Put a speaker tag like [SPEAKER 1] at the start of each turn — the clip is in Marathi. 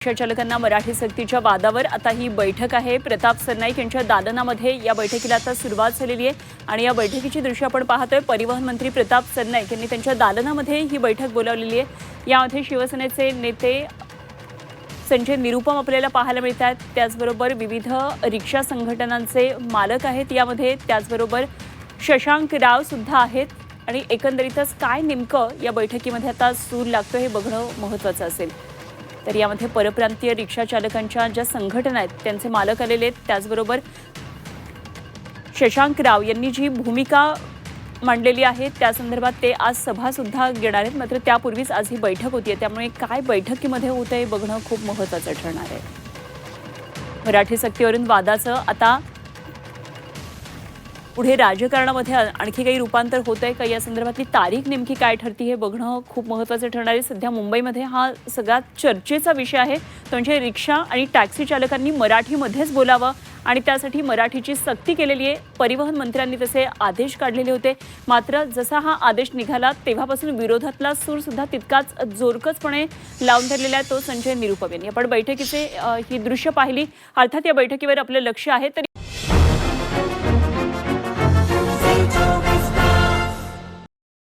[SPEAKER 1] रिक्षाचालकांना मराठी सक्तीच्या वादावर आता ही बैठक आहे। प्रताप सरनाईक यांच्या दालनामध्ये या बैठकीला आता सुरुवात झालेली आहे आणि या बैठकीची दृश्य आपण पाहतोय। परिवहन मंत्री प्रताप सरनाईक यांनी त्यांच्या दालनामध्ये ही बैठक बोलावलेली आहे। यामध्ये शिवसेनेचे नेते संजय निरुपम आपल्याला पाहायला मिळतात, त्याचबरोबर विविध रिक्षा संघटनांचे मालक आहेत यामध्ये, त्याचबरोबर शशांक राव सुद्धा आहेत आणि एकंदरीतच काय नेमकं या बैठकीमध्ये आता सूर लागतो हे बघणं महत्त्वाचं असेल। तर यामध्ये परप्रांतीय रिक्षा चालकांच्या ज्या संघटना आहेत त्यांचे मालक आलेले आहेत, त्याचबरोबर शशांक राव यांनी जी भूमिका मांडलेली आहे त्या संदर्भात ते आज सभा सुद्धा घेणार आहेत। मात्र त्यापूर्वीच आज ही बैठक होती आहे, त्यामुळे काय बैठकीमध्ये होतं हे बघणं खूप महत्त्वाचं ठरणार आहे। मराठी सक्तीवरून वादाचं आता पुढे राजकारणामध्ये आणखी काही रूपांतर होतंय का, या संदर्भातली तारीख नेमकी काय ठरती हे बघणं खूप महत्त्वाचं ठरणार आहे। सध्या मुंबईमध्ये हा सगळ्यात चर्चेचा विषय आहे, तो म्हणजे रिक्षा आणि टॅक्सी चालकांनी मराठीमध्येच बोलावं आणि त्यासाठी मराठीची सक्ती केलेली आहे। परिवहन मंत्र्यांनी तसे आदेश काढलेले होते, मात्र जसा हा आदेश निघाला तेव्हापासून विरोधातला सूर सुद्धा तितकाच जोरकसपणे लावून धरलेला आहे, तो संजय निरुपम यांनी। आपण बैठकीचे ही दृश्य पाहिली, अर्थात या बैठकीवर आपलं लक्ष आहे।